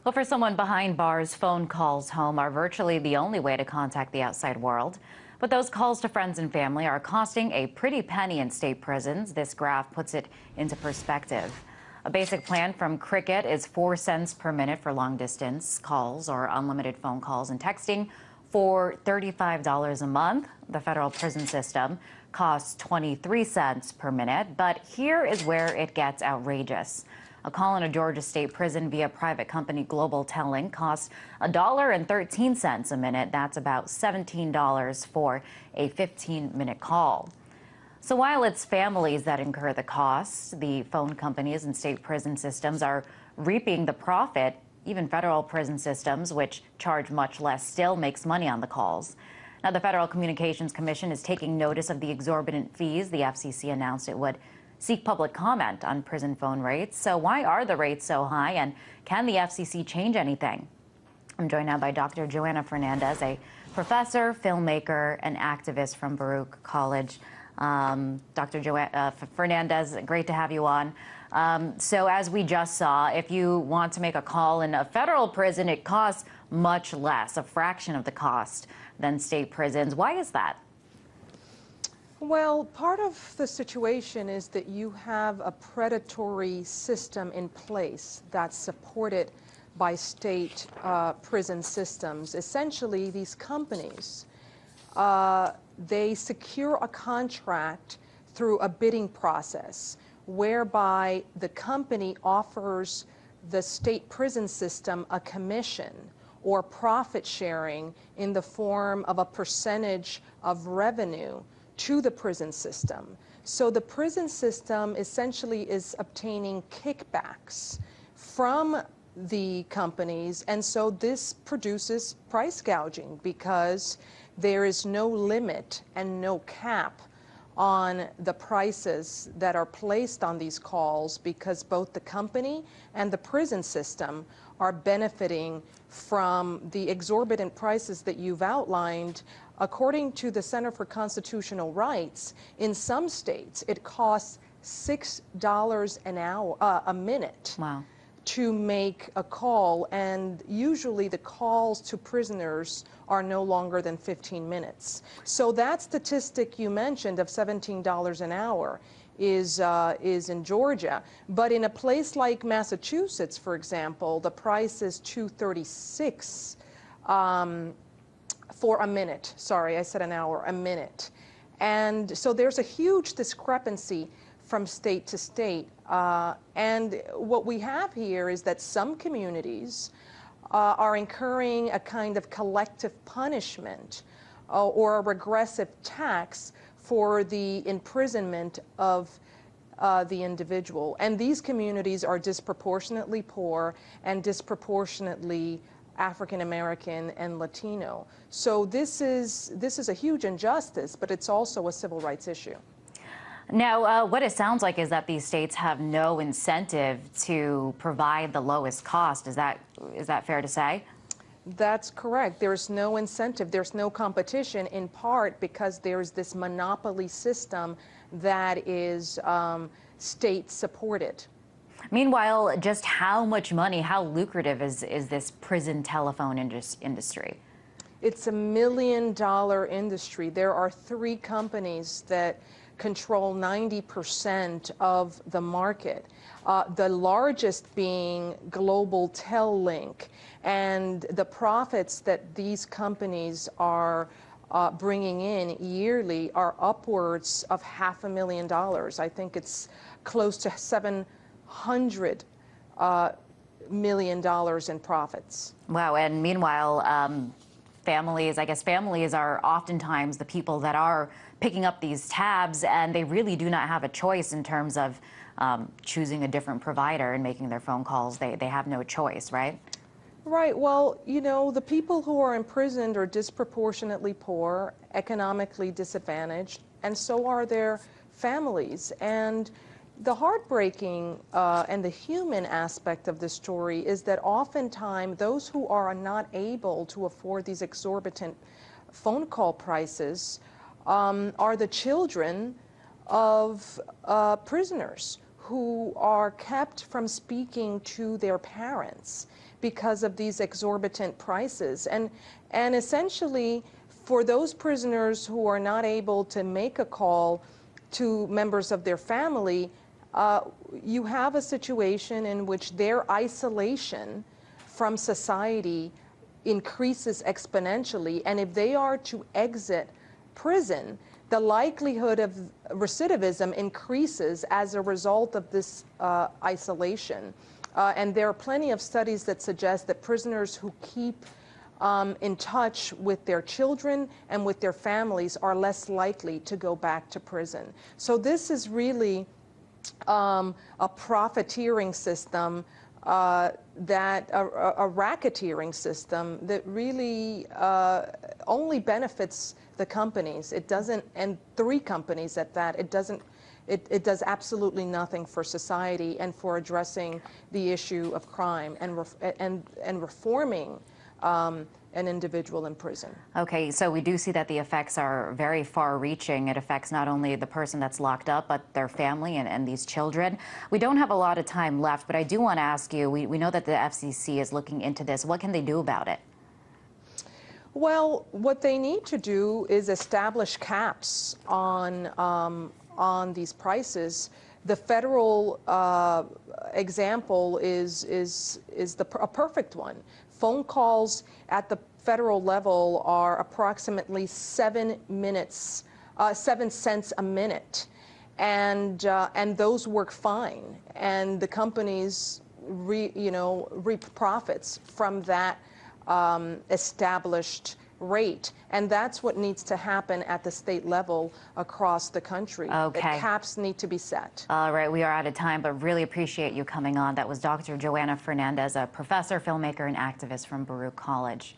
Well, for someone behind bars, phone calls home are virtually the only way to contact the outside world. But those calls to friends and family are costing a pretty penny in state prisons. This graph puts it into perspective. A basic plan from Cricket is 4 cents per minute for long distance calls or unlimited phone calls and texting for $35 a month. The federal prison system costs 23 cents per minute. But here is where it gets outrageous. A call in a Georgia state prison via private company Global Telling costs $1.13 a minute. That's about $17 for a 15-minute call. So while it's families that incur the costs, the phone companies and state prison systems are reaping the profit. Even federal prison systems, which charge much less, still makes money on the calls. Now, the Federal Communications Commission is taking notice of the exorbitant fees. The FCC announced it would seek public comment on prison phone rates. So why are the rates so high, and can the FCC change anything? I'm joined now by Dr. Joanna Fernandez, a professor, filmmaker, and activist from Baruch College. Dr. Joanna Fernandez, great to have you on. So as we just saw, if you want to make a call in a federal prison, it costs much less, a fraction of the cost than state prisons. Why is that? Well, part of the situation is that you have a predatory system in place that's supported by state prison systems. Essentially, these companies, they secure a contract through a bidding process whereby the company offers the state prison system a commission or profit sharing in the form of a percentage of revenue to the prison system. So the prison system essentially is obtaining kickbacks from the companies, and so this produces price gouging because there is no limit and no cap on the prices that are placed on these calls, because both the company and the prison system are benefiting from the exorbitant prices that you've outlined. According to the Center for Constitutional Rights, in some states it costs $6 an hour, a minute. Wow. To make a call, and usually the calls to prisoners are no longer than 15 minutes. So that statistic you mentioned of $17 an hour is in Georgia, but in a place like Massachusetts, for example, the price is $2.36 for a minute. Sorry, I said an hour, a minute. And so there's a huge discrepancy from state to state. And what we have here is that some communities are incurring a kind of collective punishment or a regressive tax for the imprisonment of the individual. And these communities are disproportionately poor and disproportionately African American and Latino. So this is a huge injustice, but it's also a civil rights issue. Now, what it sounds like is that these states have no incentive to provide the lowest cost. Is that fair to say? That's correct. There's no incentive. There's no competition, in part because there's this monopoly system that is state supported. Meanwhile, just how much money, how lucrative is this prison telephone industry? It's $1 million industry. There are 3 companies that control 90% of the market, the largest being Global Telling, and the profits that these companies are bringing in yearly are upwards of $500,000. I think it's close to $700 million in profits. Wow, and meanwhile, families are oftentimes the people that are picking up these tabs, and they really do not have a choice in terms of choosing a different provider and making their phone calls. They have no choice, right? Right. Well, you know, the people who are imprisoned are disproportionately poor, economically disadvantaged, and so are their families. And the heartbreaking and the human aspect of this story is that oftentimes those who are not able to afford these exorbitant phone call prices are the children of prisoners who are kept from speaking to their parents because of these exorbitant prices. And essentially, for those prisoners who are not able to make a call to members of their family, you have a situation in which their isolation from society increases exponentially. And if they are to exit prison, the likelihood of recidivism increases as a result of this isolation. And there are plenty of studies that suggest that prisoners who keep in touch with their children and with their families are less likely to go back to prison. So this is really a profiteering system, a racketeering system that really only benefits the companies. It doesn't, and three companies at that. It doesn't. It does absolutely nothing for society and for addressing the issue of crime and reforming an individual in prison. Okay, so we do see that the effects are very far-reaching. It affects not only the person that's locked up, but their family and these children. We don't have a lot of time left, but I do want to ask you, we know that the FCC is looking into this. What can they do about it? Well, what they need to do is establish caps on these prices. The federal example is a perfect one. Phone calls at the federal level are approximately 7 cents a minute, and those work fine. And the companies reap profits from that established rate. And that's what needs to happen at the state level across the country. Okay. The caps need to be set. All right, we are out of time, but really appreciate you coming on. That was Dr. Joanna Fernandez, a professor, filmmaker, and activist from Baruch College.